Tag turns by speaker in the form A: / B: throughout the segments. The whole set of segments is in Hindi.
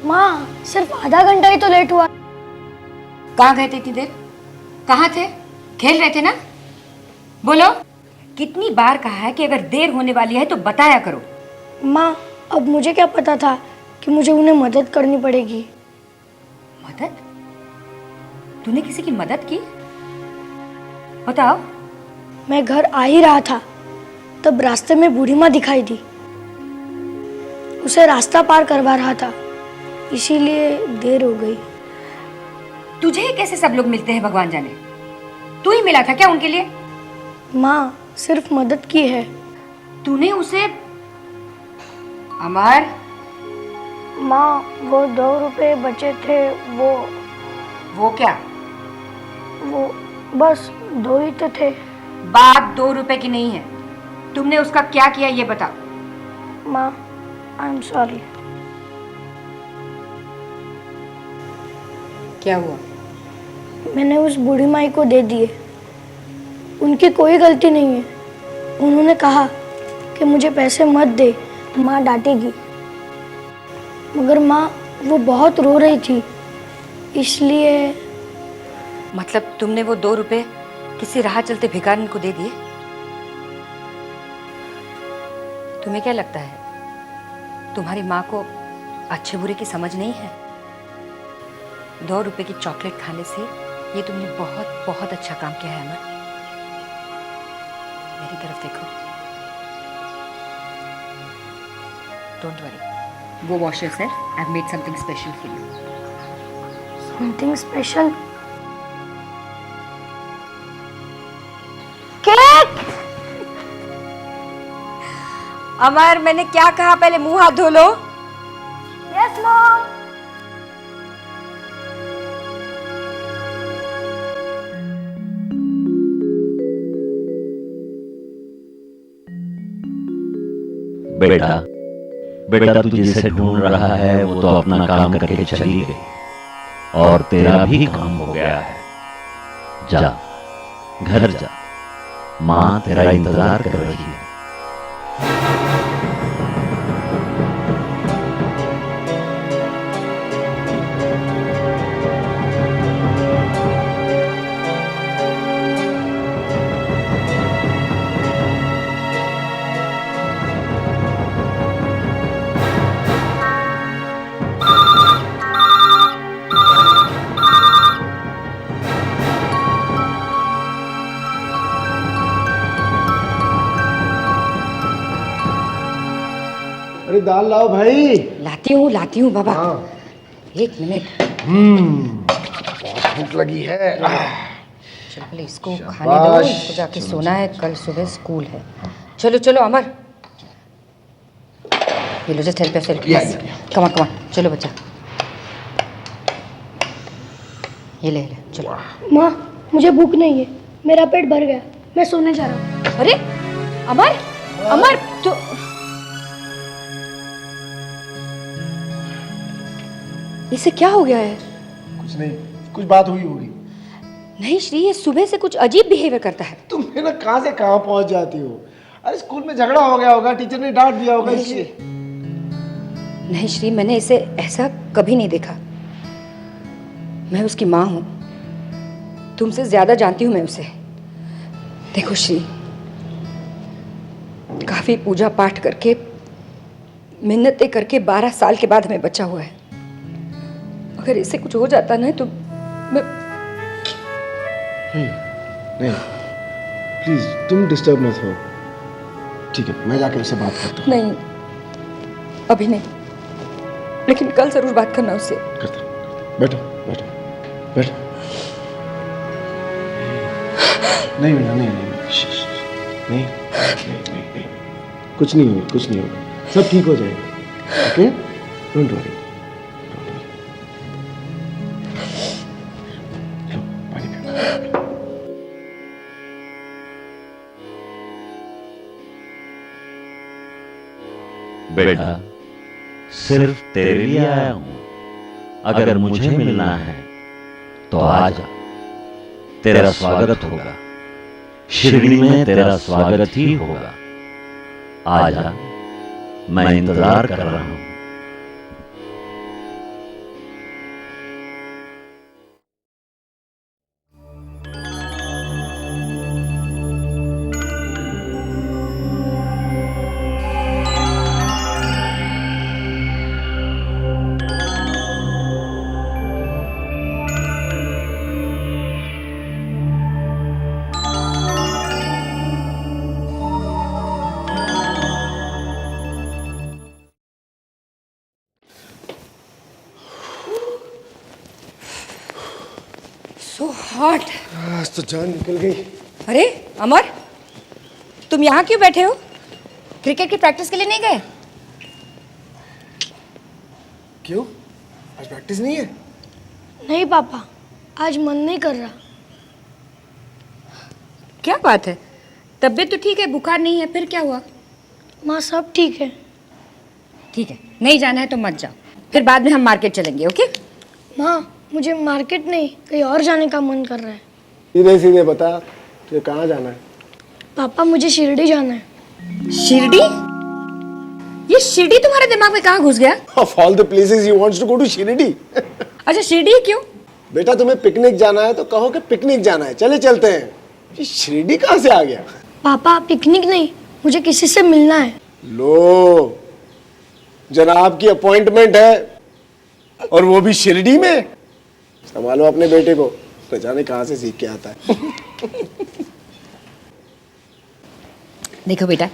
A: माँ सिर्फ आधा घंटा ही तो लेट हुआ।
B: कहाँ गए थे इतनी देर? कहाँ थे? खेल रहे थे ना? बोलो, कितनी बार कहा है कि अगर देर होने वाली है तो बताया करो।
A: माँ अब मुझे क्या पता था कि मुझे उन्हें मदद करनी पड़ेगी।
B: मदद? तूने किसी की मदद की? बताओ।
A: मैं घर आ ही रहा था तब रास्ते में बूढ़ी माँ दिखाई दी। उसे रास्ता पार करवा रहा था, इसीलिए देर हो गई।
B: तुझे कैसे सब लोग मिलते हैं भगवान जाने? तू ही मिला था क्या उनके लिए?
A: माँ सिर्फ मदद की है।
B: तूने उसे अमर?
A: माँ वो 2 रुपए बचे थे,
B: वो क्या?
A: वो बस 2 ही तो थे।
B: बात 2 रुपए की नहीं है। तुमने उसका क्या किया ये बताओ।
A: माँ आई एम सॉरी।
B: क्या हुआ?
A: मैंने उस बूढ़ी माई को दे दिए। उनकी कोई गलती नहीं है। उन्होंने कहा कि मुझे पैसे मत दे, माँ डांटेगी। मगर माँ वो बहुत रो रही थी, इसलिए।
B: मतलब तुमने वो 2 रुपए किसी राह चलते भिखारी को दे दिए? तुम्हें क्या लगता है तुम्हारी माँ को अच्छे बुरे की समझ नहीं है? 2 रुपए की चॉकलेट खाने से ये तुमने बहुत बहुत अच्छा काम किया है अमर। मेरी तरफ देखो। Don't worry, go wash yourself. I have made something special for you.
A: Something special? Cake?
B: Amar मैंने क्या कहा? पहले मुंह हाथ धो लो।
A: Yes mom.
C: बेटा बेटा तू जिसे ढूंढ रहा है वो तो अपना काम करके चली गई और तेरा भी काम हो गया है। जा घर जा, माँ तेरा इंतजार कर रही है।
D: अरे दाल लाओ भाई।
B: लाती हूँ बाबा।
D: हाँ।
B: 1 मिनट।
D: बहुत भूख लगी है।
B: चलो पहले इसको खाने दो, इसको जाके सोना है, कल सुबह स्कूल है। चलो चलो अमर, ये लो, just help yourself. Come on चलो बच्चा, ये ले चलो।
A: माँ मुझे भूख नहीं है, मेरा पेट भर गया, मैं सोने जा रहा हूँ।
B: अरे अमर, अमर तो इसे क्या हो गया है?
D: कुछ नहीं, कुछ बात हुई होगी।
B: नहीं श्री, ये सुबह से कुछ अजीब बिहेवियर करता है।
D: तुम है ना कहाँ से कहाँ पहुंच जाती हो। अरे स्कूल में झगड़ा हो गया होगा, टीचर ने डांट दिया होगा इसलिए।
B: नहीं श्री, मैंने इसे ऐसा कभी नहीं देखा। मैं उसकी माँ हूँ, तुमसे ज्यादा जानती हूँ मैं उसे। देखो श्री, काफी पूजा पाठ करके, मिन्नतें करके 12 साल के बाद हमें बच्चा हुआ है। अगर इससे कुछ हो जाता ना तो मैं...
D: नहीं प्लीज तुम डिस्टर्ब मत हो, ठीक है? मैं जाके उससे बात करता हूँ।
B: नहीं अभी नहीं, लेकिन कल जरूर बात करना उससे।
D: करता। बैठो बैठो बैठो। नहीं बेटा, नहीं नहीं नहीं, कुछ नहीं होगा, कुछ नहीं होगा, सब ठीक हो जाएगा। Okay, don't worry.
C: बेटा सिर्फ तेरे लिए आया हूं, अगर मुझे मिलना है तो आ जा, तेरा स्वागत होगा। शिरडी में तेरा स्वागत ही होगा। आ जा, मैं इंतजार कर रहा हूं।
B: गॉड।
D: आज तो जान निकल गई।
B: अरे अमर, तुम यहाँ क्यों बैठे हो? क्रिकेट की प्रैक्टिस के लिए नहीं गए?
D: क्यों, आज प्रैक्टिस नहीं है?
A: नहीं पापा, आज मन नहीं कर रहा।
B: क्या बात है? तबीयत तो ठीक है, बुखार नहीं है, फिर क्या हुआ?
A: माँ सब ठीक है।
B: ठीक है, नहीं जाना है तो मत जाओ, फिर बाद में हम मार्केट चलेंगे। ओके?
A: माँ मुझे मार्केट नहीं कहीं और जाने का मन कर रहा है।
D: सीधे सीधे बता, तुझे कहाँ जाना है?
A: पापा मुझे शिरडी जाना है।
B: शिरडी? ये शिरडी तुम्हारे दिमाग में कहाँ घुस गया?
D: Of all the places you want to go to Shirdi?
B: अच्छा, शिरडी क्यों?
D: बेटा तुम्हें पिकनिक जाना है तो कहो कि पिकनिक जाना है, चले चलते हैं। ये शिरडी कहाँ से आ गया?
A: पापा पिकनिक नहीं, मुझे किसी से मिलना है।
D: लो, जनाब की अपॉइंटमेंट है और वो भी शिरडी में। संभालो अपने बेटे को, न जाने कहाँ से सीख के आता है।
B: देखो बेटा,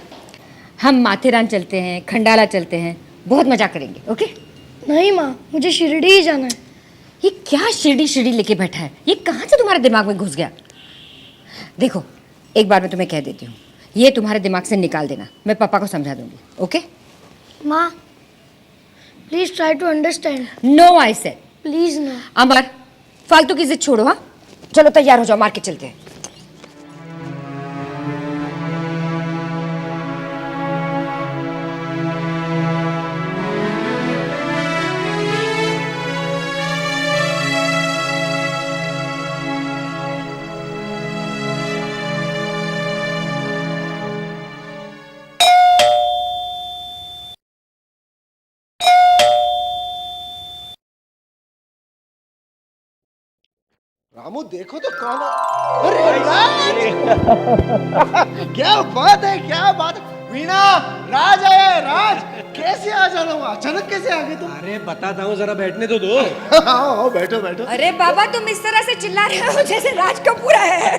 B: हम माथेरान चलते हैं, खंडाला चलते हैं, बहुत मजा करेंगे। ओके?
A: नहीं माँ, मुझे शिरडी ही जाना है।
B: ये क्या शिरडी शिरडी लेके बैठा है? ये कहाँ से तुम्हारे दिमाग में घुस गया? देखो, एक बार मैं तुम्हें कह देती हूँ, ये तुम्हारे दिमाग से निकाल देना, मैं पापा को समझा दूंगी। ओके?
A: माँ please try to understand.
B: No I said.
A: Please ना।
B: अमर, फालतू की जिद छोड़ो। हाँ, चलो तैयार हो जाओ, मार्केट चलते हैं।
D: रामू देखो तो कौन है। अरे राज! क्या बात है, क्या बात है। वीणा, राज आया है। राज, कैसे आ जाना हुआ? अचानक कैसे आ गए तुम?
E: अरे बताता हूँ, जरा बैठने तो दो।
D: आओ बैठो बैठो।
B: अरे बाबा, तुम इस तरह से चिल्ला रहे हो जैसे राज कपूर है।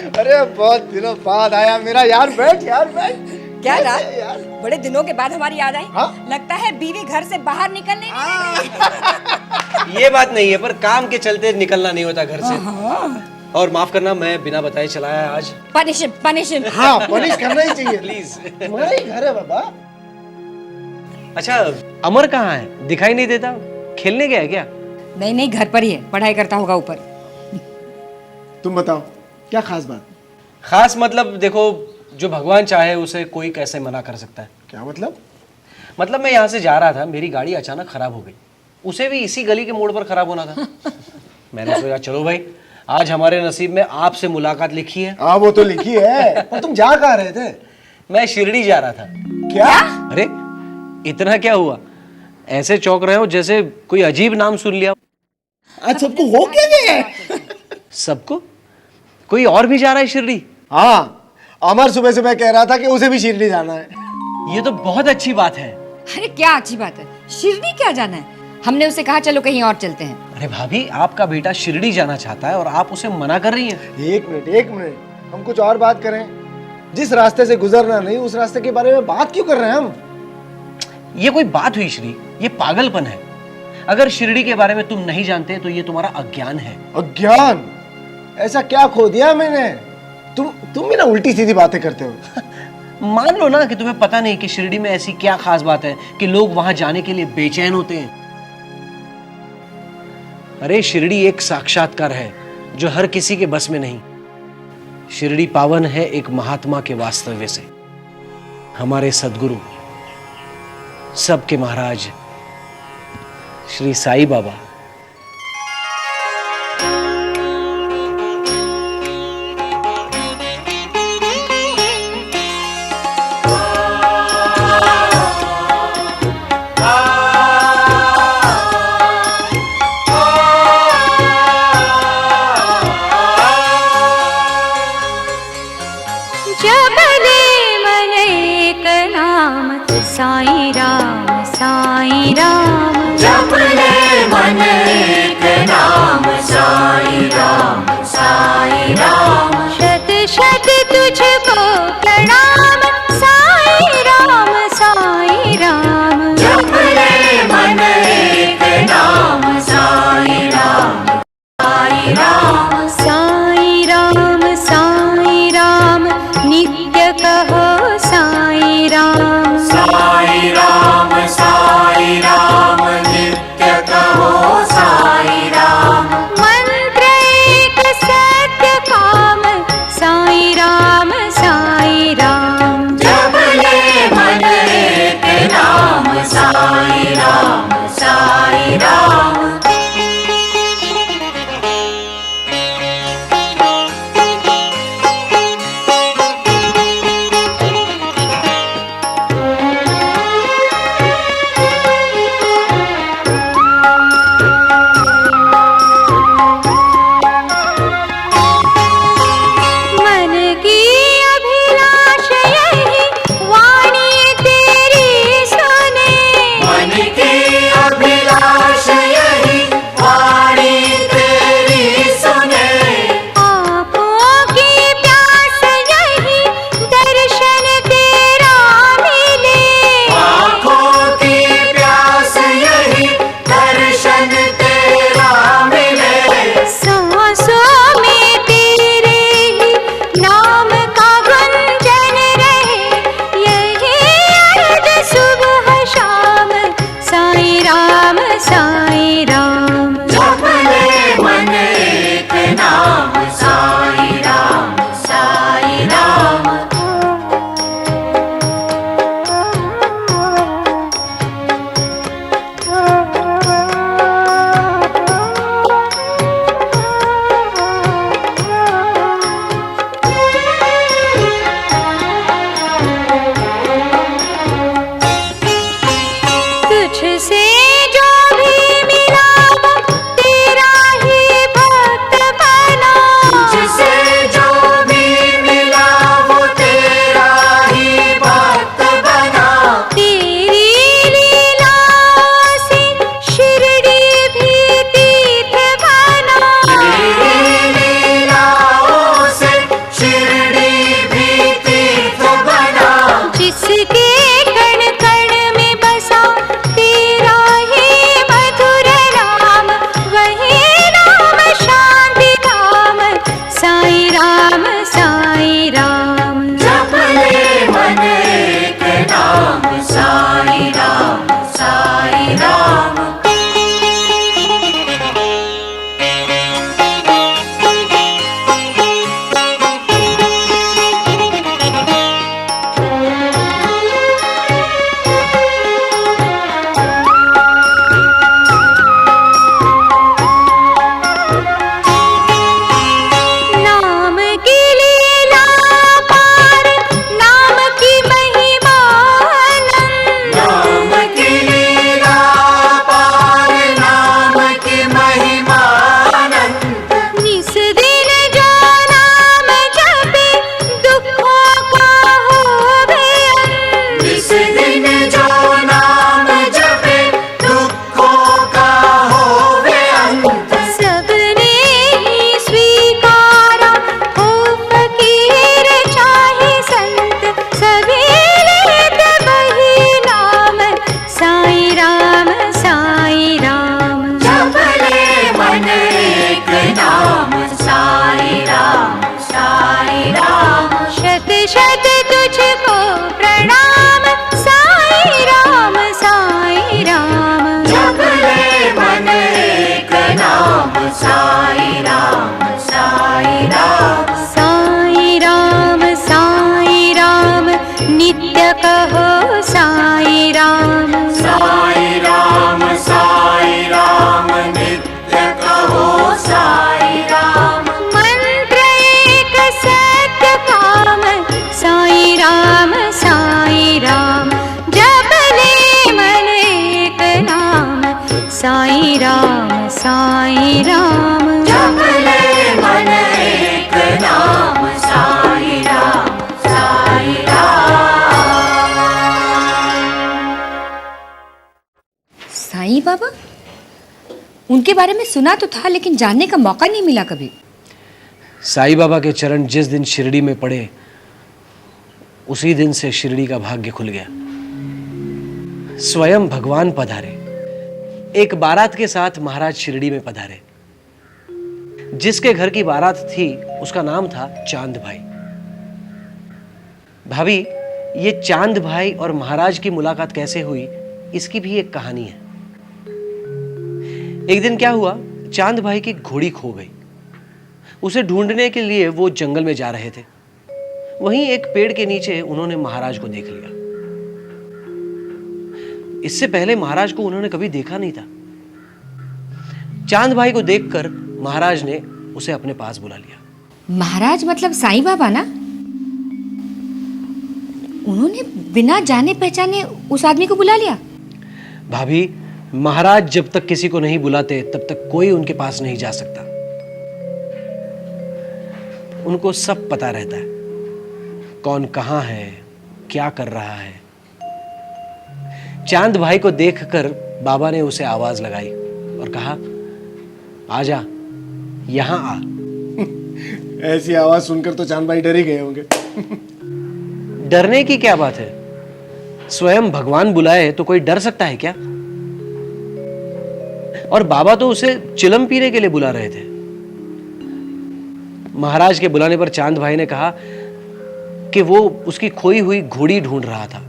D: अरे बहुत दिनों बाद आया मेरा यार। बैठ यार, बैठ।
B: क्या राज,
D: यार?
B: बड़े दिनों के बाद हमारी याद आई?
D: हाँ?
B: लगता है बीवी घर से बाहर निकलने नहीं देती।
E: ये बात नहीं है, पर काम के चलते निकलना नहीं होता घर से। और माफ करना, मैं बिना बताए चला आया आज।
B: Punish punish.
D: हाँ, पनिश करना ही चाहिए।
E: प्लीज।
D: तुम्हारा ही घर है बाबा।
E: अच्छा, अमर कहाँ है? दिखाई नहीं देता। खेलने गया है क्या?
B: नहीं नहीं, घर पर ही है, पढ़ाई करता होगा ऊपर।
D: तुम बताओ, क्या खास बात?
E: खास मतलब देखो, जो भगवान चाहे उसे कोई कैसे मना कर सकता है।
D: क्या मतलब?
E: मतलब मैं यहाँ से जा रहा था, मेरी गाड़ी अचानक खराब हो गई। उसे भी इसी गली के मोड़ पर खराब होना था। मैंने सोचा चलो भाई, आज हमारे नसीब में आपसे मुलाकात लिखी है।
D: हाँ वो तो लिखी है, पर तुम जा कहाँ रहे थे?
E: मैं शिरडी जा रहा था।
D: क्या?
E: अरे इतना क्या हुआ? ऐसे चौंक रहे हो जैसे कोई अजीब नाम सुन लिया।
D: आज सबको हो क्या गया है?
E: सबको? कोई और भी जा रहा है शिरडी?
D: हाँ, अमर सुबह सुबह कह रहा था कि उसे भी शिरडी जाना है।
E: ये तो बहुत अच्छी बात है।
B: अरे क्या अच्छी बात है, शिरडी क्या जाना है? हमने उसे कहा चलो कहीं और चलते हैं।
E: अरे भाभी, आपका बेटा शिरडी जाना चाहता है और आप उसे मना कर रही हैं।
D: एक मिनट, हम कुछ और बात करें। जिस रास्ते से गुजरना नहीं, उस रास्ते के बारे में बात क्यों कर रहे हैं हम?
E: ये कोई बात हुई श्री? ये पागलपन है। अगर शिरडी के बारे में तुम नहीं जानते तो ये तुम्हारा अज्ञान है।
D: अज्ञान? ऐसा क्या खो दिया मैंने? तुम भी ना उल्टी सीधी बातें करते हो।
E: मान लो ना कि तुम्हें पता नहीं कि शिरडी में ऐसी क्या खास बात है कि लोग वहां जाने के लिए बेचैन होते हैं। अरे शिरडी एक साक्षात्कार है जो हर किसी के बस में नहीं। शिरडी पावन है एक महात्मा के वास्तव्य से। हमारे सद्गुरु, सबके महाराज श्री साईं बाबा।
F: साईं राम जप ले मन एक नाम साईं राम शत शत तुझको प्रणाम साईं राम जप ले मन एक नाम साईं राम
B: साईं बाबा? उनके बारे में सुना तो था लेकिन जानने का मौका नहीं मिला कभी।
E: साईं बाबा के चरण जिस दिन शिरडी में पड़े उसी दिन से शिरडी का भाग्य खुल गया। स्वयं भगवान पधारे, एक बारात के साथ महाराज शिरडी में पधारे। जिसके घर की बारात थी उसका नाम था चांद भाई। भाभी, ये चांद भाई और महाराज की मुलाकात कैसे हुई, इसकी भी एक कहानी है। एक दिन क्या हुआ, चांद भाई की घोड़ी खो गई। उसे ढूंढने के लिए वो जंगल में जा रहे थे। वहीं एक पेड़ के नीचे उन्होंने महाराज को देख लिया। इससे पहले महाराज को उन्होंने कभी देखा नहीं था। चांद भाई को देखकर महाराज ने उसे अपने पास बुला लिया।
B: महाराज मतलब साईं बाबा ना? उन्होंने बिना जाने पहचाने उस आदमी को बुला लिया?
E: भाभी, महाराज जब तक किसी को नहीं बुलाते तब तक कोई उनके पास नहीं जा सकता। उनको सब पता रहता है, कौन कहां है, क्या कर रहा है। चांद भाई को देखकर बाबा ने उसे आवाज लगाई और कहा, आजा, यहां आ।
D: ऐसी आवाज सुनकर तो चांद भाई डर ही गए होंगे।
E: डरने की क्या बात है? स्वयं भगवान बुलाए तो कोई डर सकता है क्या? और बाबा तो उसे चिलम पीने के लिए बुला रहे थे। महाराज के बुलाने पर चांद भाई ने कहा कि वो उसकी खोई हुई घोड़ी ढूंढ रहा था।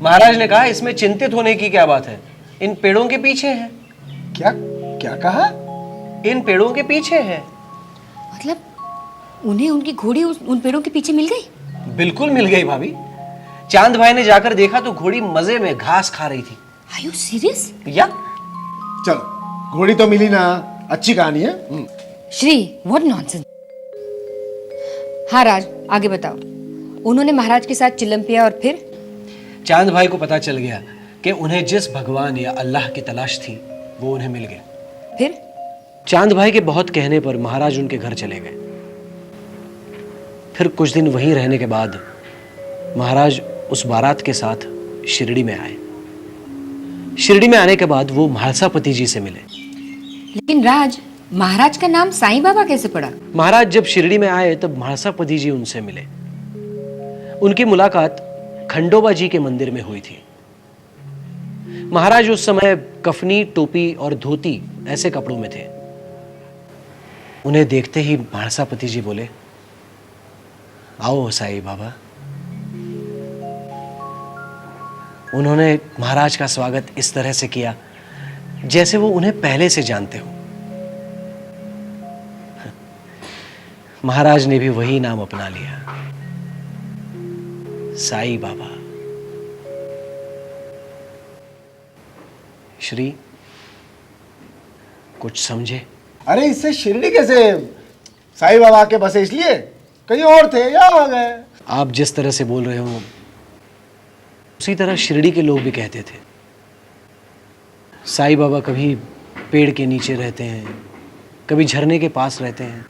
E: महाराज ने कहा, इसमें चिंतित होने की क्या बात है, इन पेड़ों के पीछे है।
D: क्या क्या कहा?
E: इन पेड़ों के पीछे है।
B: मतलब उन्हें उनकी घोड़ी उन पेड़ों के पीछे मिल गई?
E: बिल्कुल मिल गई भाभी। चांद भाई ने जाकर देखा तो घोड़ी मजे में घास खा रही थी।
B: Are you serious?
E: या
D: चलो, घोड़ी तो मिली ना, अच्छी कहानी है।
B: Shri, what nonsense. हाँ राज, आगे बताओ। उन्होंने महाराज के साथ चिल्लम पिया और फिर?
E: चांद भाई को पता चल गया कि उन्हें जिस भगवान या अल्लाह की तलाश थी वो उन्हें मिल गए।
B: फिर?
E: चांद भाई के बहुत कहने पर महाराज उनके घर चले गए। फिर कुछ दिन वहीं रहने के बाद महाराज उस बारात के साथ शिरडी में आए। शिरडी में आने के बाद वो महासापति जी से मिले।
B: लेकिन राज, महाराज का नाम साईं बाबा कैसे पड़ा?
E: महाराज जब शिरडी में आए तब महासापति जी उनसे मिले। उनकी मुलाकात खंडोबा जी के मंदिर में हुई थी। महाराज उस समय कफनी, टोपी और धोती ऐसे कपड़ों में थे। उन्हें देखते ही महासापति जी बोले, आओ साईं बाबा। उन्होंने महाराज का स्वागत इस तरह से किया जैसे वो उन्हें पहले से जानते हो। महाराज ने भी वही नाम अपना लिया, साईं बाबा। श्री, कुछ समझे?
D: अरे इससे शिरडी कैसे साईं बाबा के बसे, इसलिए कहीं और थे, यहाँ आ गए।
E: आप जिस तरह से बोल रहे हो उसी तरह शिरडी के लोग भी कहते थे। साईं बाबा कभी पेड़ के नीचे रहते हैं, कभी झरने के पास रहते हैं,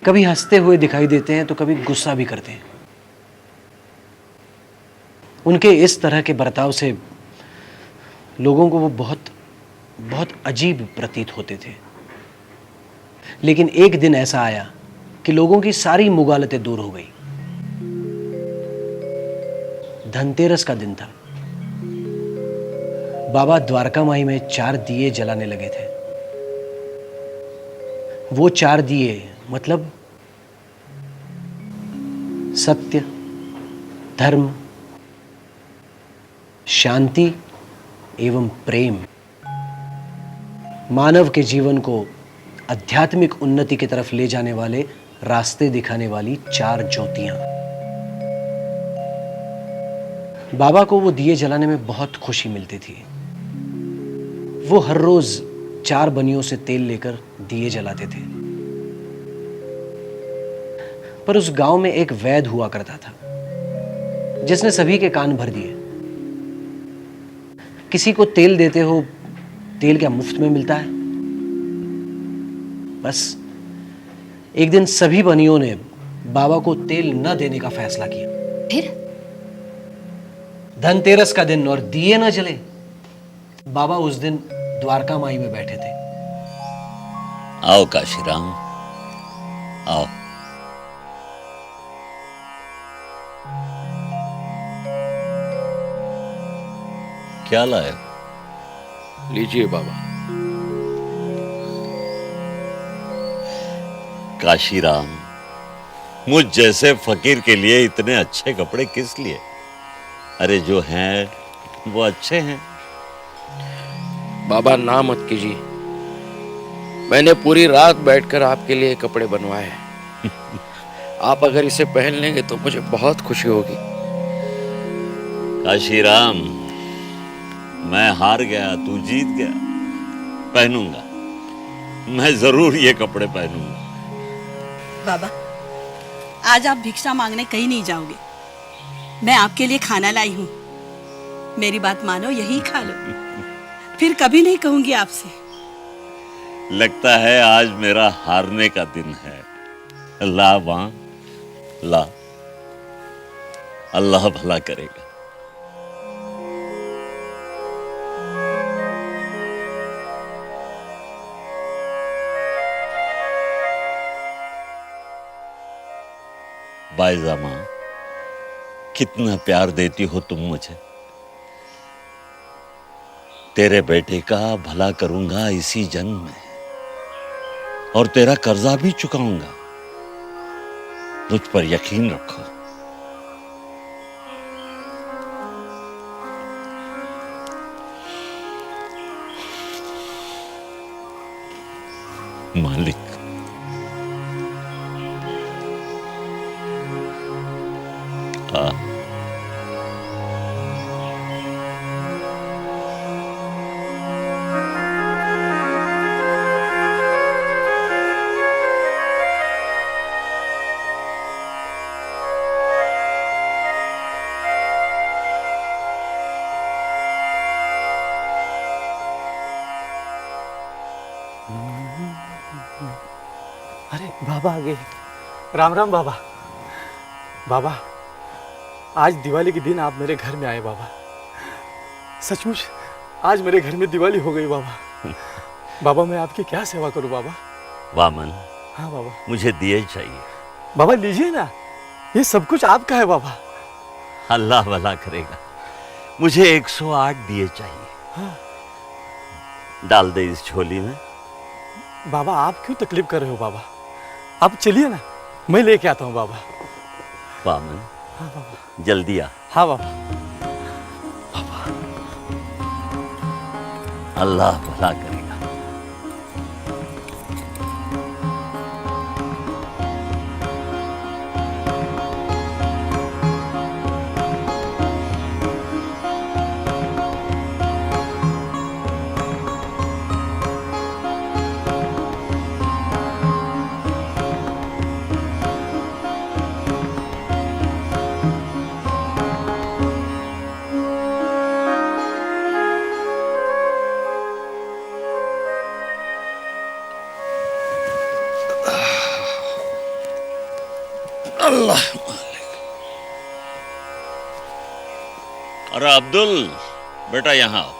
E: कभी हंसते हुए दिखाई देते हैं तो कभी गुस्सा भी करते हैं। उनके इस तरह के बर्ताव से लोगों को वो बहुत बहुत अजीब प्रतीत होते थे। लेकिन एक दिन ऐसा आया कि लोगों की सारी मुगालतें दूर हो गई। धनतेरस का दिन था। बाबा द्वारका माई में 4 दिए जलाने लगे थे। वो 4 दिए मतलब सत्य, धर्म, शांति एवं प्रेम, मानव के जीवन को आध्यात्मिक उन्नति की तरफ ले जाने वाले रास्ते दिखाने वाली 4 ज्योतियां। बाबा को वो दिए जलाने में बहुत खुशी मिलती थी। वो हर रोज 4 बनियों से तेल लेकर दिए जलाते थे। पर उस गांव में एक वैद्य हुआ करता था जिसने सभी के कान भर दिए। किसी को तेल देते हो, तेल क्या मुफ्त में मिलता है? बस एक दिन सभी बनियों ने बाबा को तेल न देने का फैसला किया।
B: फिर?
E: धनतेरस का दिन और दिए न जले। बाबा उस दिन द्वारका माई में बैठे थे।
C: आओ काशीराम, आओ। क्या लाए?
G: लीजिए बाबा।
C: काशीराम, मुझ जैसे फकीर के लिए इतने अच्छे कपड़े किस लिए? अरे जो हैं वो अच्छे हैं।
G: बाबा ना मत कीजिए, मैंने पूरी रात बैठकर आपके लिए कपड़े बनवाए हैं। आप अगर इसे पहन लेंगे तो मुझे बहुत खुशी होगी।
C: काशीराम, मैं हार गया, तू जीत गया। पहनूंगा, मैं जरूर ये कपड़े पहनूंगा।
H: बाबा, आज आप भिक्षा मांगने कहीं नहीं जाओगे। मैं आपके लिए खाना लाई हूँ, मेरी बात मानो, यही खा लो। फिर कभी नहीं कहूंगी आपसे।
C: लगता है आज मेरा हारने का दिन है। ला मां, ला, अल्लाह भला करेगा। बाईजामा, कितना प्यार देती हो तुम मुझे। तेरे बेटे का भला करूंगा इसी जन्म में, और तेरा कर्जा भी चुकाऊंगा। मुझ पर यकीन रखो। मालिक,
I: अरे बाबा आ गए। राम राम बाबा। बाबा, आज दिवाली के दिन आप मेरे घर में आए बाबा। सचमुच आज मेरे घर में दिवाली हो गई बाबा। बाबा, मैं आपकी क्या सेवा करूं बाबा?
C: वामन,
I: हाँ बाबा।
C: मुझे दिए चाहिए।
I: बाबा लीजिए ना, ये सब कुछ आपका है बाबा।
C: अल्लाह भला करेगा। मुझे 108 दिए चाहिए।
I: हाँ।
C: डाल दे इस झोली में।
I: बाबा, आप क्यों तकलीफ कर रहे हो बाबा? आप चलिए ना, मैं लेके आता हूँ बाबा।
C: वामन,
I: हाँ बाबा।
C: जल्दी आ।
I: हाँ बाबा।
C: अल्लाह भला करेगा। अल्लाह। अरे अब्दुल बेटा, यहां आओ।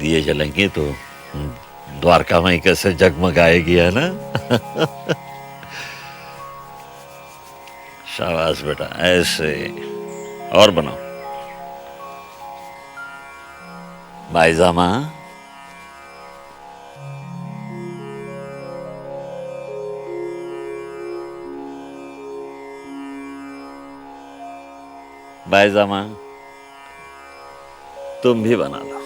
C: दिए जलेंगे तो द्वारका माई कैसे जगमगाएगी, है ना? शाबाश बेटा, ऐसे और बनाओ। बाईजामा, बाईजामा, तुम भी बना लो।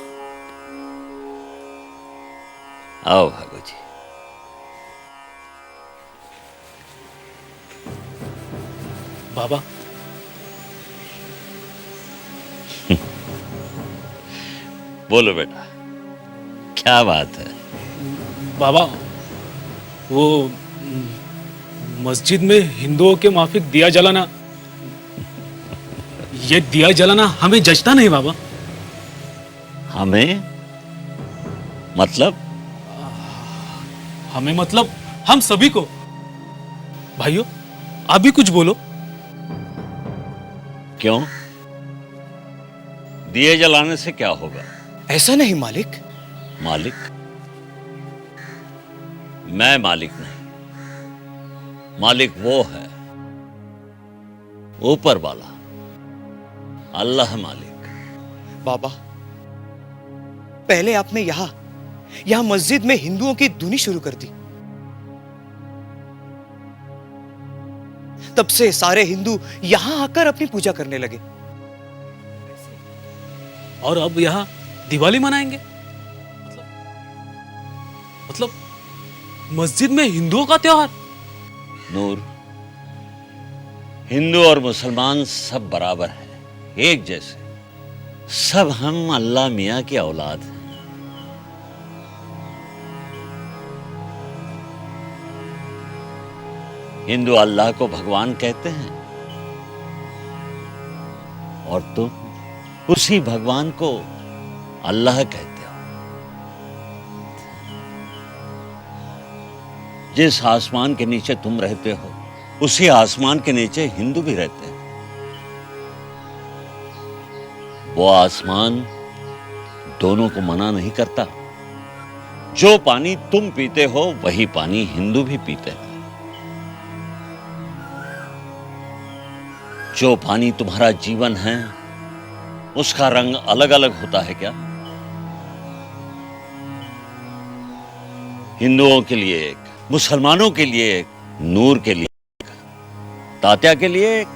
C: आओ भागो जी।
I: बाबा,
C: बोलो बेटा, क्या बात है?
I: बाबा वो मस्जिद में हिंदुओं के माफिक दिया जलाना, ये दिया जलाना हमें जचता नहीं बाबा।
C: हमें मतलब?
I: हमें मतलब हम सभी को। भाइयों, आप भी कुछ बोलो।
C: क्यों? दिए जलाने से क्या होगा?
E: ऐसा नहीं मालिक।
C: मालिक? मैं मालिक नहीं, मालिक वो है ऊपर वाला, अल्लाह मालिक।
J: बाबा, पहले आपने यहां मस्जिद में हिंदुओं की धुनी शुरू कर दी। तब से सारे हिंदू यहां आकर अपनी पूजा करने लगे।
I: और अब यहाँ दिवाली मनाएंगे? मतलब मस्जिद में हिंदुओं का त्योहार?
C: नूर, हिंदू और मुसलमान सब बराबर हैं, एक जैसे। सब हम अल्लाह मियां की औलाद हैं। हिंदू अल्लाह को भगवान कहते हैं और तुम उसी भगवान को अल्लाह कहते हो। जिस आसमान के नीचे तुम रहते हो, उसी आसमान के नीचे हिंदू भी रहते हैं। वो आसमान दोनों को मना नहीं करता। जो पानी तुम पीते हो वही पानी हिंदू भी पीते हैं। जो पानी तुम्हारा जीवन है उसका रंग अलग अलग होता है क्या? हिंदुओं के लिए एक, मुसलमानों के लिए एक, नूर के लिए एक, तात्या के लिए एक।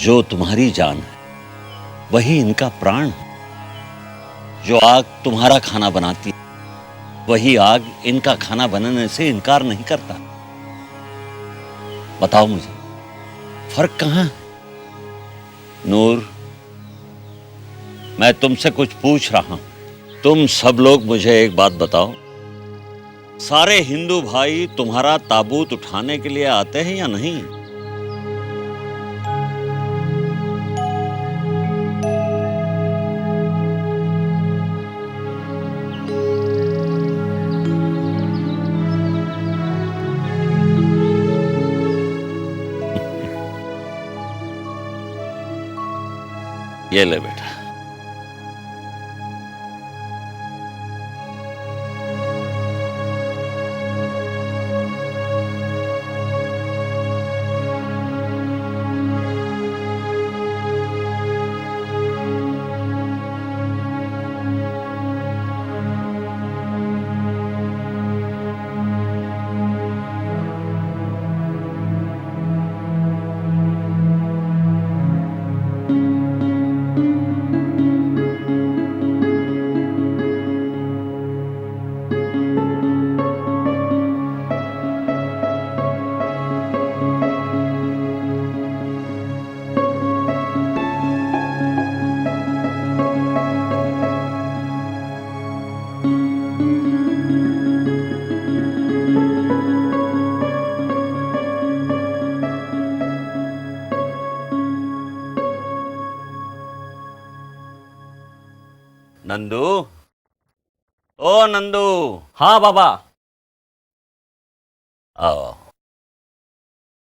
C: जो तुम्हारी जान है वही इनका प्राण है। जो आग तुम्हारा खाना बनाती है वही आग इनका खाना बनाने से इनकार नहीं करता। बताओ मुझे, फर्क कहां है? नूर, मैं तुमसे कुछ पूछ रहा हूं। तुम सब लोग मुझे एक बात बताओ, सारे हिंदू भाई तुम्हारा ताबूत उठाने के लिए आते हैं या नहीं? ये ले बेटा। नंदू, ओ नंदू।
K: हाँ बाबा।
C: आओ।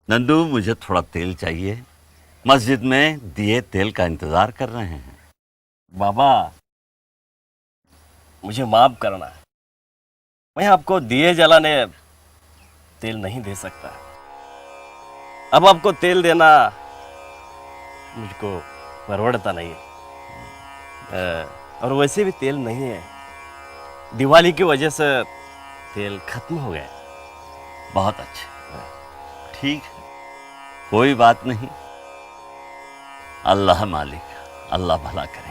C: नंदू, मुझे थोड़ा तेल चाहिए। मस्जिद में दिए तेल का इंतजार कर रहे हैं।
K: बाबा, मुझे माफ करना है, मैं आपको दिए जलाने तेल नहीं दे सकता। अब आपको तेल देना मुझको परवड़ता नहीं है। और वैसे भी तेल नहीं है, दिवाली की वजह से तेल खत्म हो गया।
C: बहुत अच्छे, ठीक है, कोई बात नहीं। अल्लाह मालिक, अल्लाह भला करेगा।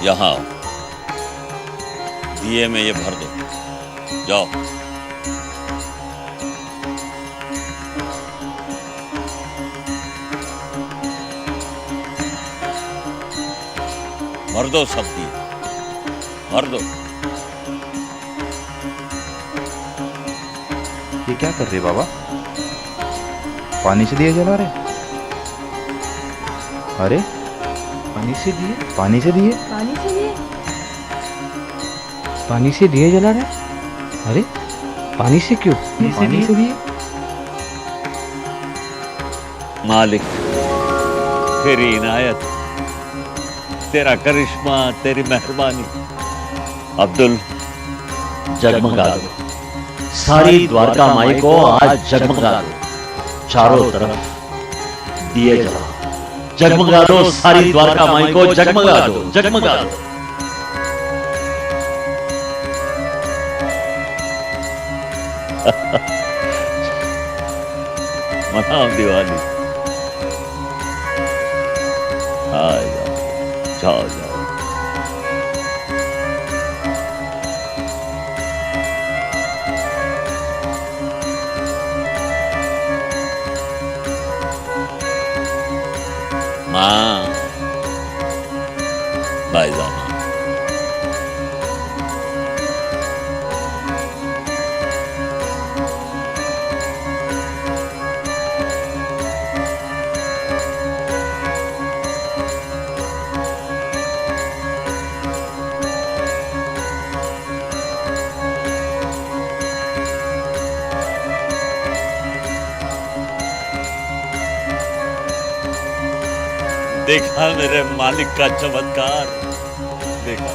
C: यहाँ आओ, दिए में ये भर दो, जाओ। भर दो सब दिए, भर दो।
L: ये क्या कर रहे बाबा? पानी से दिए जला रहे? अरे पानी से दिए, पानी से दिए,
A: पानी से दिए,
L: पानी से दिए जला रहे? अरे पानी से क्यों? पानी से दिए।
C: मालिक तेरी इनायत, तेरा करिश्मा, तेरी मेहरबानी। अब्दुल जगमगा दो, सारी द्वारका माई को आज जगमगा दो। चारों तरफ दिए जलाओ, जगमगा दो सारी द्वारका माई को, जगमगा दो, जगमगा दो। मनाओ दिवाली। आ जाओ, जाओ जाओ। माँ, भाईजान, देखा मेरे मालिक का चमत्कार, देखा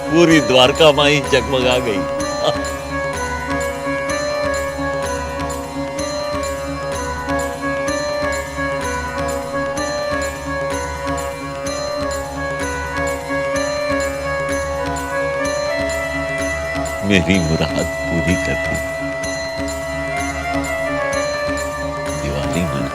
C: पूरी द्वारका माई जगमगा गई। मेरी मुराद पूरी कर दी। दिवाली मना।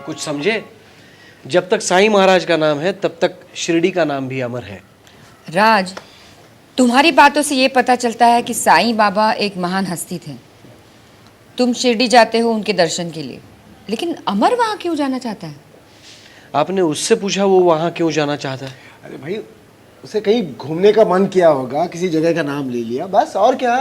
E: कुछ समझे? जब तक साईं महाराज का नाम है तब तक शिरडी का नाम भी अमर है।
B: राज, तुम्हारी बातों से ये पता चलता है कि साईं बाबा एक महान हस्ती थे। तुम शिरडी जाते हो उनके दर्शन के लिए, लेकिन अमर वहाँ क्यों जाना चाहता है?
E: आपने उससे पूछा वो वहाँ क्यों जाना चाहता है?
D: अरे भाई, उसे कहीं घूमने का मन किया होगा, किसी जगह का नाम ले लिया, बस और क्या।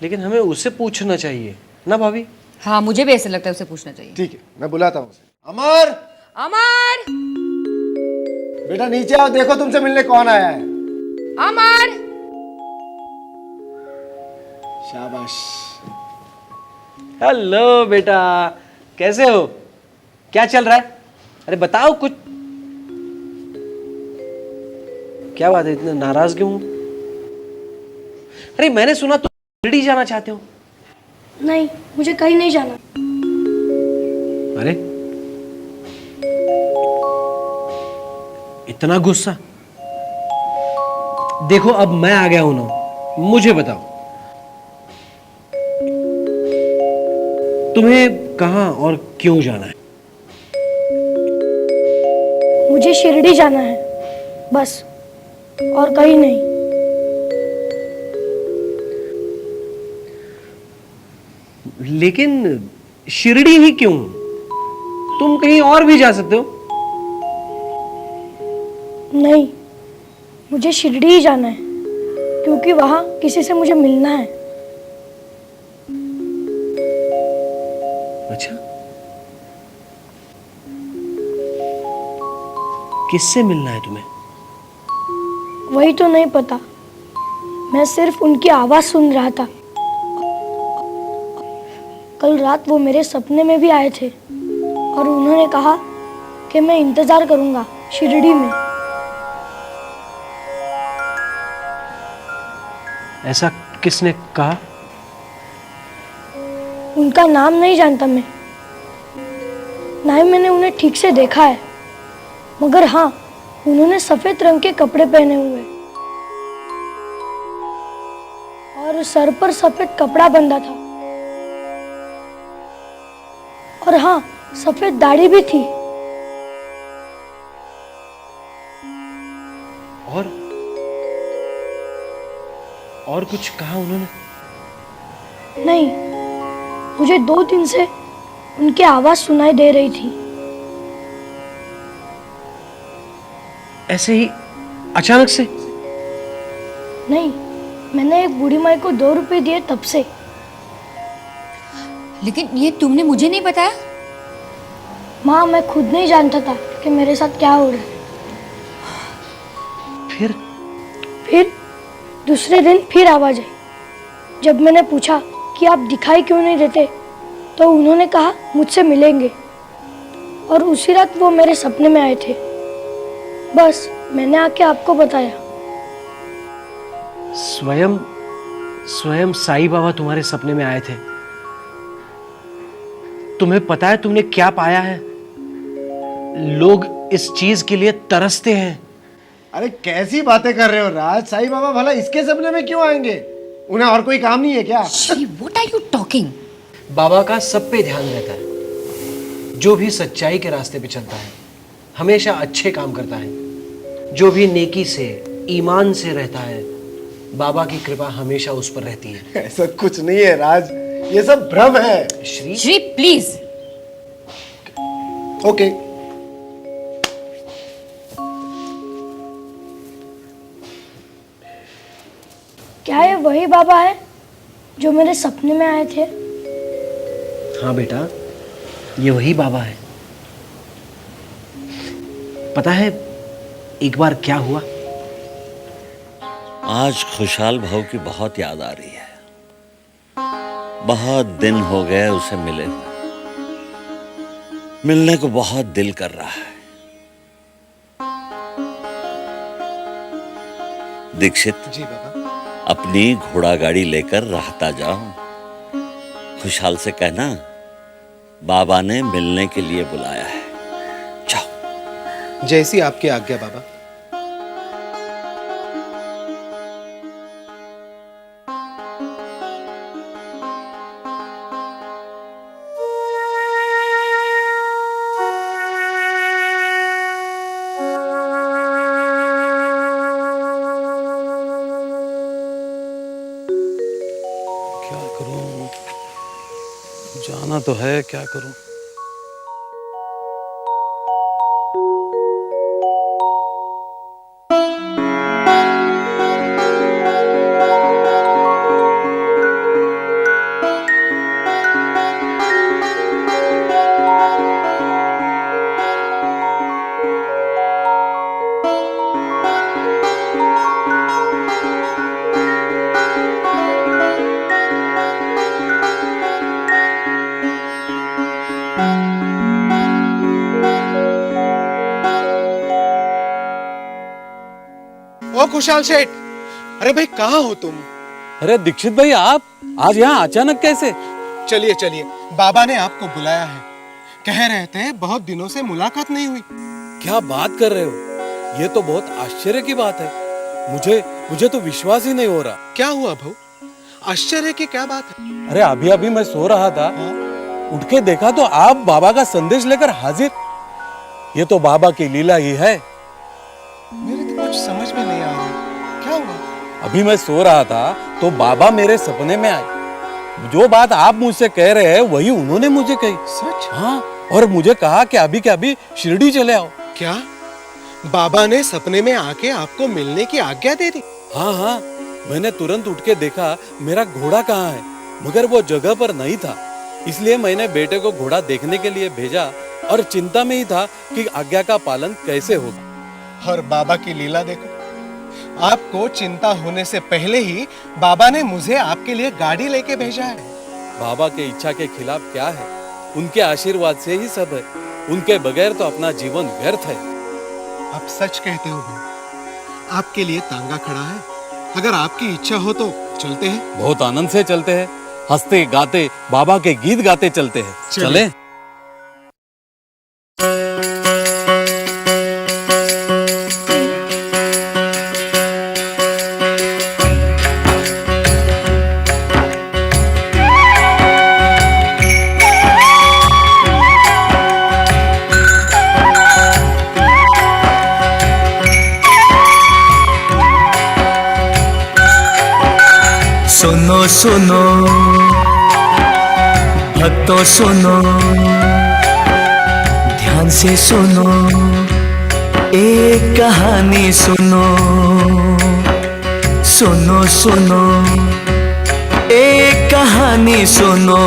E: लेकिन हमें उससे पूछना चाहिए ना भाभी?
B: हाँ, मुझे भी ऐसा लगता है, उसे पूछना चाहिए।
D: ठीक है, मैं बुलाता हूँ उसे। अमर,
B: अमर,
D: बेटा नीचे आओ, देखो तुमसे मिलने कौन आया है।
B: अमर।
D: शाबाश।
E: हेलो बेटा, कैसे हो? क्या चल रहा है? अरे बताओ कुछ। क्या बात है, इतने नाराज क्यों हो? अरे मैंने सुना तुम शिरडी जाना चाहते हो।
A: नहीं, मुझे कहीं नहीं जाना।
E: अरे इतना गुस्सा? देखो अब मैं आ गया हूं ना, मुझे बताओ तुम्हें कहां और क्यों जाना है?
A: मुझे शिरडी जाना है, बस, और कहीं नहीं।
E: लेकिन शिरडी ही क्यों? तुम कहीं और भी जा सकते हो।
A: नहीं, मुझे शिरडी ही जाना है, क्योंकि वहां किसी से मुझे मिलना है।
E: अच्छा, किससे मिलना है तुम्हें?
A: वही तो नहीं पता, मैं सिर्फ उनकी आवाज सुन रहा था। कल रात वो मेरे सपने में भी आए थे और उन्होंने कहा कि मैं इंतजार करूंगा शिरडी में।
E: ऐसा किसने कहा?
A: उनका नाम नहीं जानता मैं, ना ही मैंने उन्हें ठीक से देखा है, मगर हाँ, उन्होंने सफेद रंग के कपड़े पहने हुए और सर पर सफेद कपड़ा बंधा था, और हाँ, सफेद दाढ़ी भी थी।
E: और कुछ कहा उन्होंने?
A: नहीं, मुझे 2 दिन से उनकी आवाज सुनाई दे रही थी।
E: ऐसे ही अचानक से?
A: नहीं, मैंने एक बूढ़ी माई को 2 रुपए दिए तब से।
B: लेकिन ये तुमने मुझे नहीं बताया?
A: माँ, मैं खुद नहीं जानता था कि मेरे साथ क्या हो रहा है। फिर दूसरे दिन फिर आवाज आई। जब मैंने पूछा कि आप दिखाई क्यों नहीं देते, तो उन्होंने कहा मुझसे मिलेंगे, और उसी रात वो मेरे सपने में आए थे। बस मैंने आके आपको बताया।
E: स्वयं साईं बाबा तुम्हारे सपने में आए थे? तुम्हें पता है तुमने क्या पाया है? लोग इस चीज के लिए तरसते हैं।
D: अरे कैसी बातें कर रहे हो राज? साईं बाबा भला इसके सपने में क्यों आएंगे? उन्हें और कोई काम नहीं है क्या?
B: What are you talking?
E: बाबा का सब पे ध्यान रहता है। जो भी सच्चाई के रास्ते पे चलता है हमेशा अच्छे काम करता है। जो भी नेकी से, ईमान से रहता है, बाबा की कृपा हमेशा उस पर रहती है।
D: ऐसा कुछ नहीं है राज, ये सब भ्रम है।
B: श्री प्लीज।
D: ओके।
A: क्या ये वही बाबा है जो मेरे सपने में आए थे?
E: हाँ बेटा, ये वही बाबा है। पता है एक बार क्या हुआ?
C: आज खुशहाल भाव की बहुत याद आ रही है। बहुत दिन हो गए उसे मिले हुए। मिलने को बहुत दिल कर रहा है। दीक्षित
D: जी बाबा।
C: अपनी घोड़ा गाड़ी लेकर राहता जाओ। खुशहाल से कहना बाबा ने मिलने के लिए बुलाया है। जाओ।
J: जैसी आपकी आज्ञा बाबा।
M: जाना तो है, क्या करूं।
D: ओ खुशहाल सेठ, अरे भाई कहाँ हो तुम?
M: अरे दीक्षित भाई, आप आज यहाँ अचानक कैसे?
D: चलिए चलिए, बाबा ने आपको बुलाया है। कह रहे थे बहुत दिनों से मुलाकात नहीं हुई।
M: क्या बात कर रहे हो? ये तो बहुत आश्चर्य की बात है। मुझे तो विश्वास ही नहीं हो रहा।
D: क्या हुआ भाऊ? आश्चर्य की क्या बात है?
M: अरे अभी अभी मैं सो रहा था, उठ के देखा तो आप बाबा का संदेश लेकर हाजिर। ये तो बाबा की लीला ही है।
D: मेरे तो कुछ समझ में नहीं आ रहा, क्या हुआ?
M: अभी मैं सो रहा था तो बाबा मेरे सपने में आए। जो बात आप मुझसे कह रहे हैं वही उन्होंने मुझे कही।
D: सच?
M: हाँ, और मुझे कहा कि अभी के अभी शिरडी चले आओ।
D: क्या बाबा ने सपने में आके आपको मिलने की आज्ञा दे दी?
M: हाँ हाँ, मैंने तुरंत उठ के देखा मेरा घोड़ा कहाँ है, मगर वो जगह पर नहीं था। इसलिए मैंने बेटे को घोड़ा देखने के लिए भेजा और चिंता में ही था कि आज्ञा का पालन कैसे होगा।
D: और बाबा की लीला देखो, आपको चिंता होने से पहले ही बाबा ने मुझे आपके लिए गाड़ी लेके भेजा है।
M: बाबा के इच्छा के खिलाफ क्या है? उनके आशीर्वाद से ही सब है। उनके बगैर तो अपना जीवन व्यर्थ है।
D: आप सच कहते हो भाई, आपके लिए तांगा खड़ा है। अगर आपकी इच्छा हो तो चलते हैं।
M: बहुत आनंद से चलते हैं, हंसते गाते बाबा के गीत गाते चलते हैं। चले।
F: सुनो सुनो भक्तों सुनो, ध्यान से सुनो, एक कहानी सुनो। सुनो सुनो एक कहानी सुनो,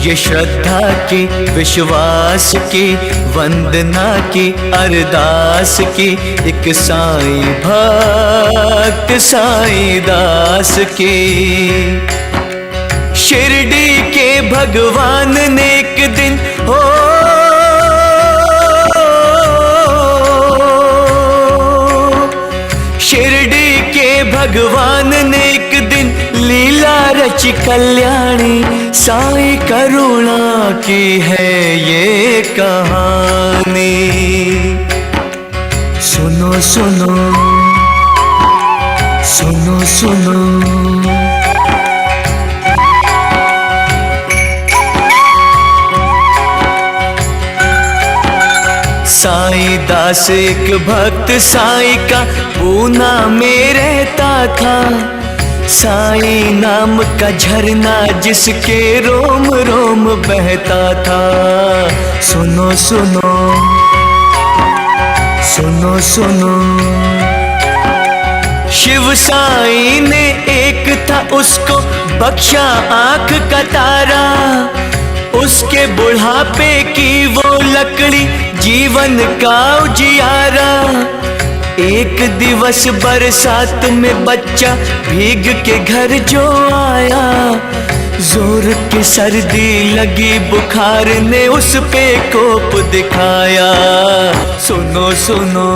F: ये श्रद्धा की, विश्वास की, वंदना की, अरदास की, एक साईं भक्त साईं दास की। शिरडी के भगवान ने एक दिन शिरडी के भगवान ने एक दिन लीला रची कल्याणी। साईं करुणा की है ये कहानी। सुनो सुनो सुनो सुनो। साईं दास एक भक्त साईं का पूना में रहता था। साईं नाम का झरना जिसके रोम रोम बहता था। सुनो सुनो सुनो सुनो। शिव साईं ने एक था उसको बख्शा आंख का तारा। उसके बुढ़ापे की वो लकड़ी जीवन का उजियारा। एक दिवस बरसात में बच्चा भीग के घर जो आया। जोर की सर्दी लगी, बुखार ने उस पे कोप दिखाया। सुनो सुनो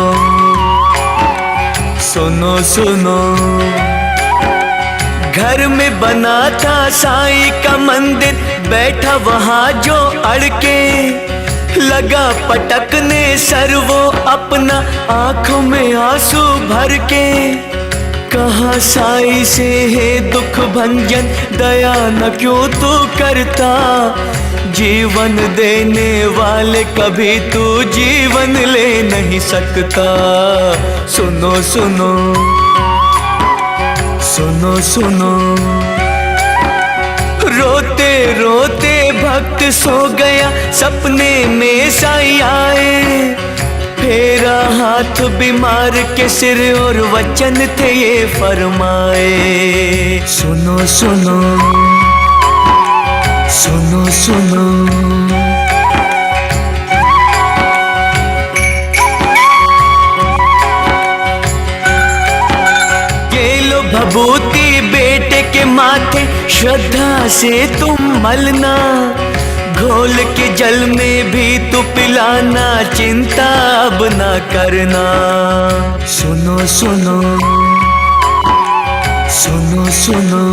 F: सुनो सुनो। घर में बना था साईं का मंदिर, बैठा वहाँ जो अड़के। लगा पटकने सर वो अपना, आंखों में आंसू भर के। कहा साईं से है दुख भंजन, दया न क्यों तू करता। जीवन देने वाले कभी तू जीवन ले नहीं सकता। सुनो सुनो सुनो सुनो। रोते रोते भक्त सो गया, सपने में साईं आए, फेरा हाथ बीमार के सिर और वचन थे ये फरमाए। सुनो सुनो सुनो सुनो, ये लो भभूति बेटे के माथे, श्रद्धा से तुम मलना, घोल के जल में भी तू पिलाना, चिंता अब ना करना। सुनो सुनो सुनो सुनो,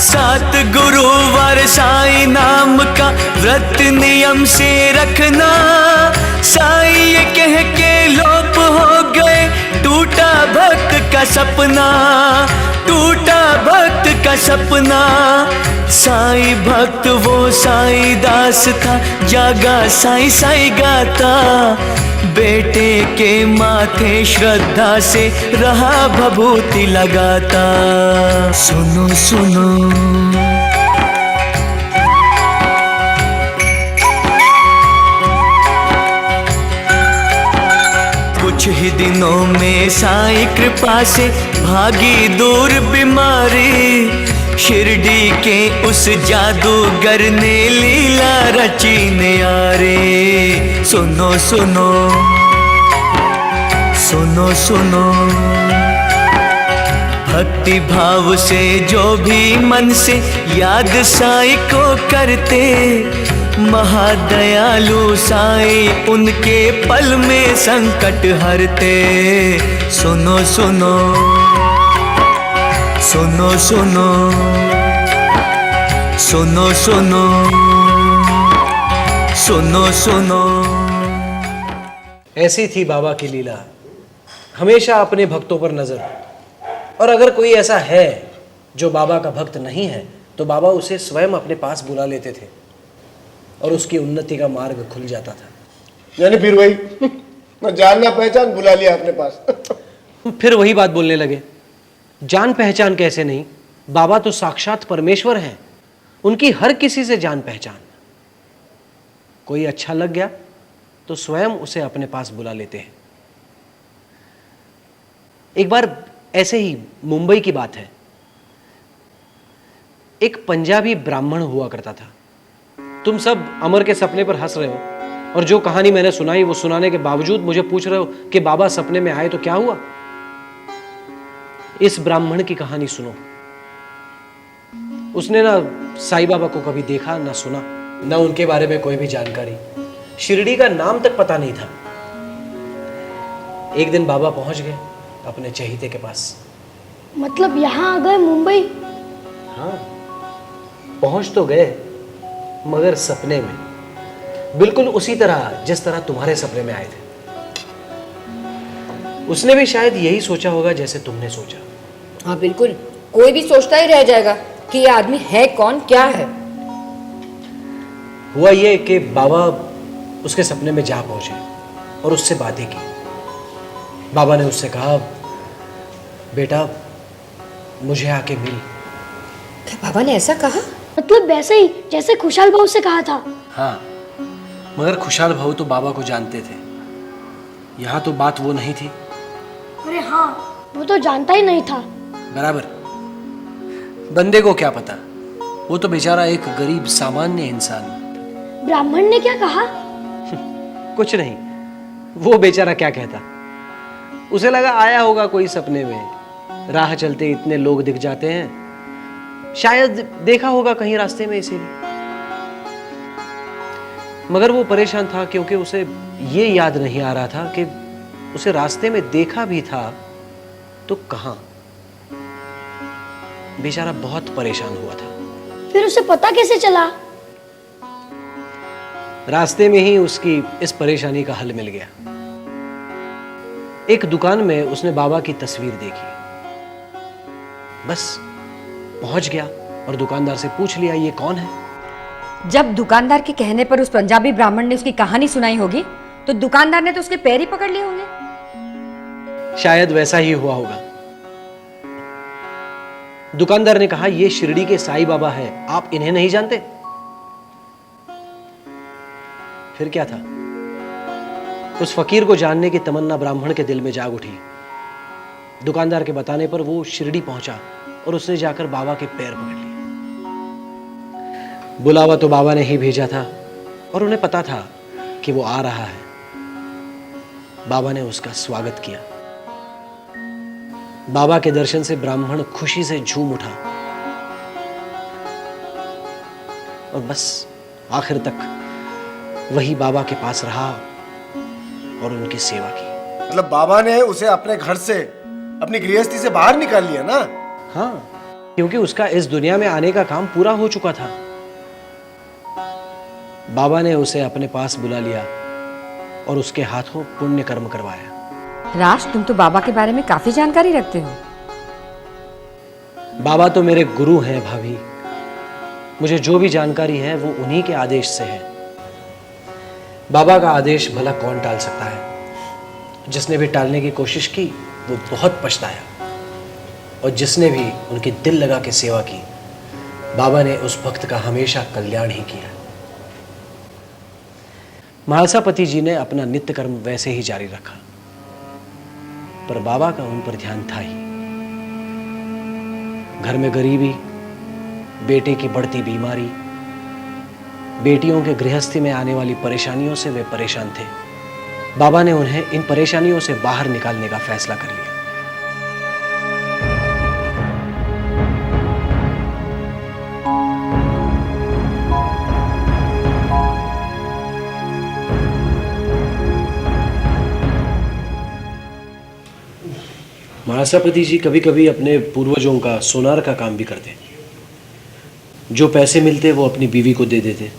F: सात गुरुवार साईं नाम का व्रत नियम से रखना, साईं ये कह के लोप हो गए, टूटा भक्त का सपना, टूटा भक्त का सपना। साईं भक्त वो साईं दास था, जागा साईं साईं गाता, बेटे के माथे श्रद्धा से रहा भभूति लगाता। सुनो सुनो कुछ ही दिनों में साईं कृपा से भागी दूर बीमारी, शिरडी के उस जादूगर ने लीला रची न्यारे। सुनो सुनो सुनो सुनो, भक्ति भाव से जो भी मन से याद साईं को करते, महादयालु साईं उनके पल में संकट हरते। सुनो सुनो सुनो सुनो सुनो सुनो सुनो सुनो।
E: ऐसी थी बाबा की लीला, हमेशा अपने भक्तों पर नजर। और अगर कोई ऐसा है जो बाबा का भक्त नहीं है, तो बाबा उसे स्वयं अपने पास बुला लेते थे और उसकी उन्नति का मार्ग खुल जाता था।
D: यानी फिर वही जानना पहचान बुला लिया अपने पास।
E: फिर वही बात बोलने लगे, जान पहचान कैसे नहीं, बाबा तो साक्षात परमेश्वर हैं, उनकी हर किसी से जान पहचान। कोई अच्छा लग गया तो स्वयं उसे अपने पास बुला लेते हैं। एक बार ऐसे ही मुंबई की बात है, एक पंजाबी ब्राह्मण हुआ करता था। तुम सब अमर के सपने पर हंस रहे हो, और जो कहानी मैंने सुनाई वो सुनाने के बावजूद मुझे पूछ रहे हो कि बाबा सपने में आए तो क्या हुआ। इस ब्राह्मण की कहानी सुनो। उसने ना साईं बाबा को कभी देखा ना सुना, ना उनके बारे में कोई भी जानकारी, शिरडी का नाम तक पता नहीं था। एक दिन बाबा पहुंच गए अपने चहीते के पास।
A: मतलब यहाँ आ गए मुंबई?
E: हाँ, पहुंच तो गए, मगर सपने में, बिल्कुल उसी तरह जिस तरह तुम्हारे सपने में आए थे। उसने भी शायद यही सोचा होगा जैसे तुमने सोचा।
B: हाँ बिल्कुल, कोई भी सोचता ही रह जाएगा कि ये आदमी है कौन, क्या है।
E: हुआ ये कि बाबा उसके सपने में जा पहुंचे और उससे बातें की। बाबा ने उससे कहा, बेटा मुझे आके मिल।
B: क्या बाबा ने ऐसा कहा?
A: मतलब वैसे ही जैसे खुशहाल भाऊ से कहा था।
E: हाँ, मगर खुशहाल भाऊ तो बाबा को जानते थे, यहाँ तो बात वो नहीं थी।
A: अरे हाँ, वो तो जानता ही नहीं था।
E: बराबर, बंदे को क्या पता, वो तो बेचारा एक गरीब सामान्य इंसान।
A: ब्राह्मण ने क्या कहा?
E: कुछ नहीं, वो बेचारा क्या कहता। उसे लगा आया होगा कोई सपने में, राह चलते इतने लोग दिख जाते हैं, शायद देखा होगा कहीं रास्ते में इसीलिए। मगर वो परेशान था क्योंकि उसे ये याद नहीं आ रहा था कि उसे रास्ते में देखा भी था तो कहां। बेचारा बहुत परेशान हुआ था।
A: फिर उसे पता कैसे चला?
E: रास्ते में ही उसकी इस परेशानी का हल मिल गया। एक दुकान में उसने बाबा की तस्वीर देखी, बस पहुंच गया और दुकानदार से पूछ लिया ये कौन है।
B: जब दुकानदार के कहने पर उस पंजाबी ब्राह्मण ने उसकी कहानी सुनाई होगी तो दुकानदार ने तो उसके पैर ही पकड़ लिए होंगे।
E: शायद वैसा ही हुआ होगा। दुकानदार ने कहा, ये शिरडी के साईं बाबा है, आप इन्हें नहीं जानते? फिर क्या था? उस फकीर को जानने की तमन्ना ब्राह्मण के दिल में जाग उठी। दुकानदार के बताने पर वो शिरडी पहुंचा और उसने जाकर बाबा के पैर पकड़ लिए। बुलावा तो बाबा ने ही भेजा था और उन्हें पता था कि वो आ रहा है। बाबा ने उसका स्वागत किया। बाबा के दर्शन से ब्राह्मण खुशी से झूम उठा और बस आखिर तक वही बाबा के पास रहा और उनकी सेवा की।
D: मतलब बाबा ने उसे अपने घर से, अपनी गृहस्थी से बाहर निकाल लिया ना?
E: हाँ, क्योंकि उसका इस दुनिया में आने का काम पूरा हो चुका था। बाबा ने उसे अपने पास बुला लिया और उसके हाथों पुण्य कर्म करवाया।
B: राज, तुम तो बाबा के बारे में काफी जानकारी रखते हो।
E: बाबा तो मेरे गुरु हैं भाभी। मुझे जो भी जानकारी है वो उन्हीं के आदेश से है। बाबा का आदेश भला कौन टाल सकता है? जिसने भी टालने की कोशिश की वो बहुत पछताया, और जिसने भी उनकी दिल लगा के सेवा की, बाबा ने उस भक्त का हमेशा कल्याण ही किया। महालसापति जी ने अपना नित्य कर्म वैसे ही जारी रखा, पर बाबा का उन पर ध्यान था ही। घर में गरीबी, बेटे की बढ़ती बीमारी, बेटियों के गृहस्थी में आने वाली परेशानियों से वे परेशान थे। बाबा ने उन्हें इन परेशानियों से बाहर निकालने का फैसला कर लिया। महालसापति जी कभी कभी अपने पूर्वजों का सोनार का काम भी करते। जो पैसे मिलते वो अपनी बीवी को दे देते,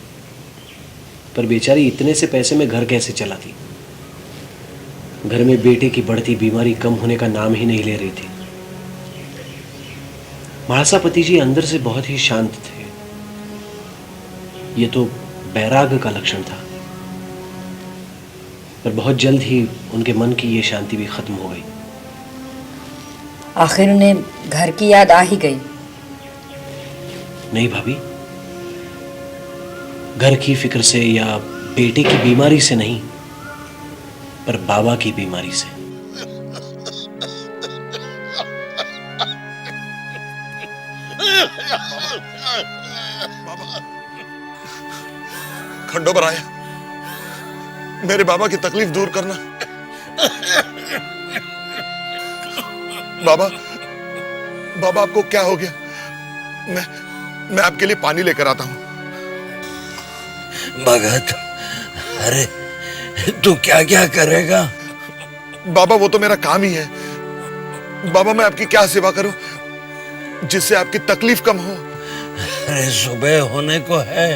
E: पर बेचारी इतने से पैसे में घर कैसे चलाती। घर में बेटे की बढ़ती बीमारी कम होने का नाम ही नहीं ले रही थी। महालसापति जी अंदर से बहुत ही शांत थे। ये तो वैराग्य का लक्षण था, पर बहुत जल्द ही उनके मन की ये शांति भी खत्म हो गई।
B: आखिर उन्हें घर की याद आ ही गई।
E: नहीं भाभी, घर की फिक्र से या बेटे की बीमारी से नहीं, पर बाबा की बीमारी से।
N: खंडोबर आया, मेरे बाबा की तकलीफ दूर करना। बाबा, बाबा आपको क्या हो गया? मैं आपके लिए पानी लेकर आता हूं।
G: भगत, अरे तू क्या क्या करेगा?
N: बाबा वो तो मेरा काम ही है। बाबा मैं आपकी क्या सेवा करूं जिससे आपकी तकलीफ कम हो?
G: अरे सुबह होने को है,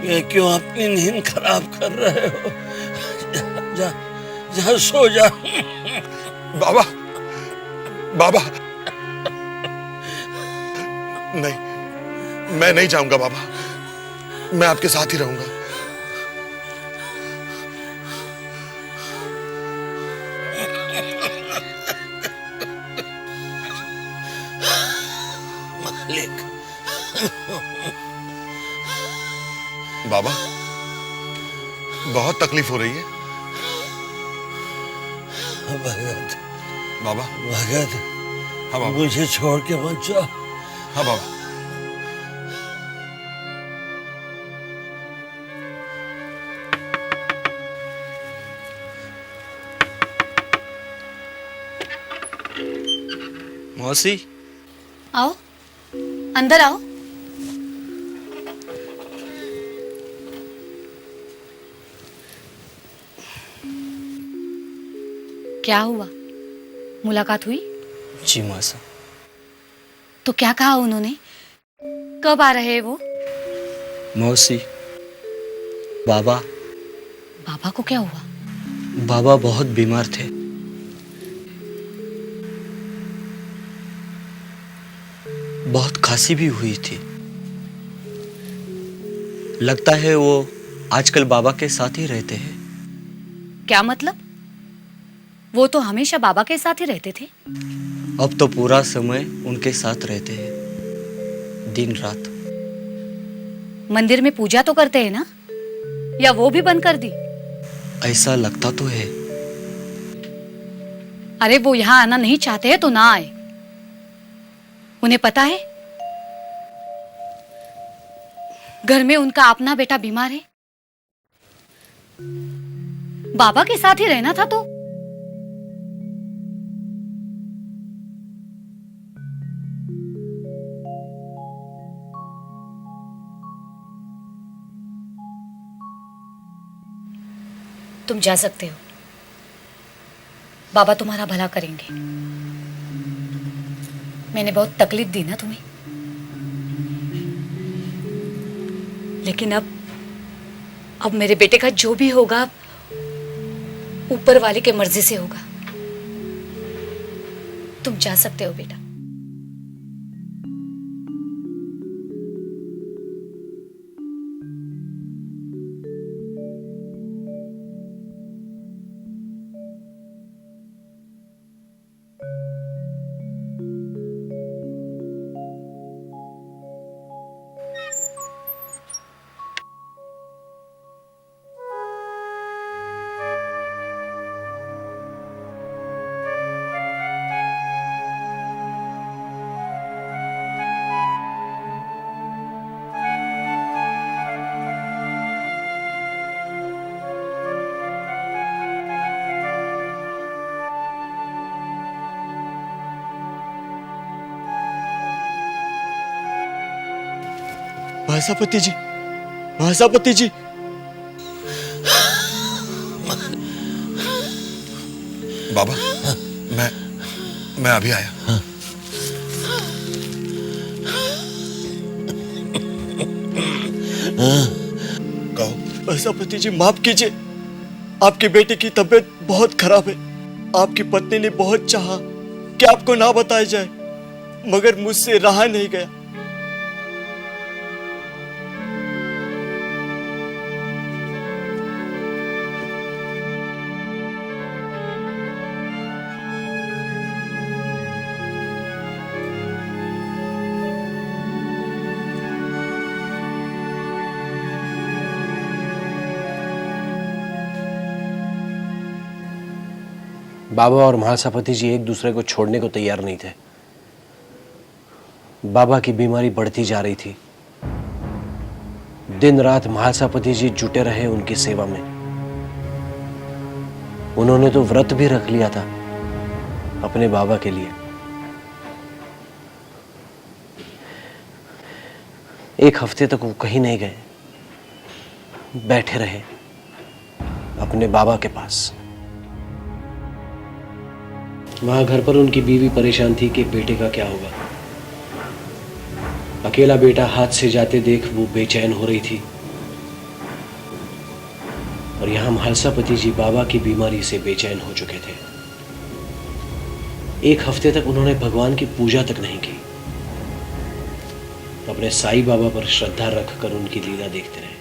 G: ये क्यों अपनी नींद खराब कर रहे हो? जा, जा सो जा।
N: बाबा, बाबा नहीं, मैं नहीं जाऊंगा बाबा, मैं आपके साथ ही रहूंगा।
G: मालिक।
N: बाबा बहुत तकलीफ हो रही है।
G: भगत,
N: बाबा।
G: भगत,
N: हाँ बाबा।
G: मुझे छोड़ के मत जाओ।
N: हाँ बाबा।
J: मौसी,
H: आओ, अंदर आओ। क्या हुआ? मुलाकात हुई?
J: जी मौसा।
H: तो क्या कहा उन्होंने? कब आ रहे हैं वो?
J: मौसी, बाबा।
H: बाबा को क्या हुआ?
J: बाबा बहुत बीमार थे। बहुत खांसी भी हुई थी। लगता है वो आजकल बाबा के साथ ही रहते हैं।
H: क्या मतलब?
O: वो तो हमेशा बाबा के साथ ही रहते थे।
J: अब तो पूरा समय उनके साथ रहते हैं, दिन रात।
O: मंदिर में पूजा तो करते हैं ना, या वो भी बंद कर दी?
J: ऐसा लगता तो है।
O: अरे वो यहाँ आना नहीं चाहते हैं तो ना आए। उन्हें पता है घर में उनका अपना बेटा बीमार है। बाबा के साथ ही रहना था तो। तुम जा सकते हो, बाबा तुम्हारा भला करेंगे। मैंने बहुत तकलीफ दी ना तुम्हें, लेकिन अब मेरे बेटे का जो भी होगा ऊपर वाले के मर्जी से होगा। तुम जा सकते हो बेटा।
J: महासापति जी, महासापति जी।
N: बाबा, मैं अभी आया। कहो।
J: महासापति जी माफ कीजिए, आपकी बेटे की तबीयत बहुत खराब है। आपकी पत्नी ने बहुत चाहा कि आपको ना बताया जाए, मगर मुझसे रहा नहीं गया। बाबा और महासापति जी एक दूसरे को छोड़ने को तैयार नहीं थे। बाबा की बीमारी बढ़ती जा रही थी। दिन रात महासापति जी जुटे रहे उनकी सेवा में। उन्होंने तो व्रत भी रख लिया था अपने बाबा के लिए। एक हफ्ते तक वो कहीं नहीं गए, बैठे रहे अपने बाबा के पास। वहां घर पर उनकी बीवी परेशान थी कि बेटे का क्या होगा। अकेला बेटा हाथ से जाते देख वो बेचैन हो रही थी, और यहां महासापति जी बाबा की बीमारी से बेचैन हो चुके थे। एक हफ्ते तक उन्होंने भगवान की पूजा तक नहीं की, अपने साईं बाबा पर श्रद्धा रखकर उनकी लीला देखते रहे।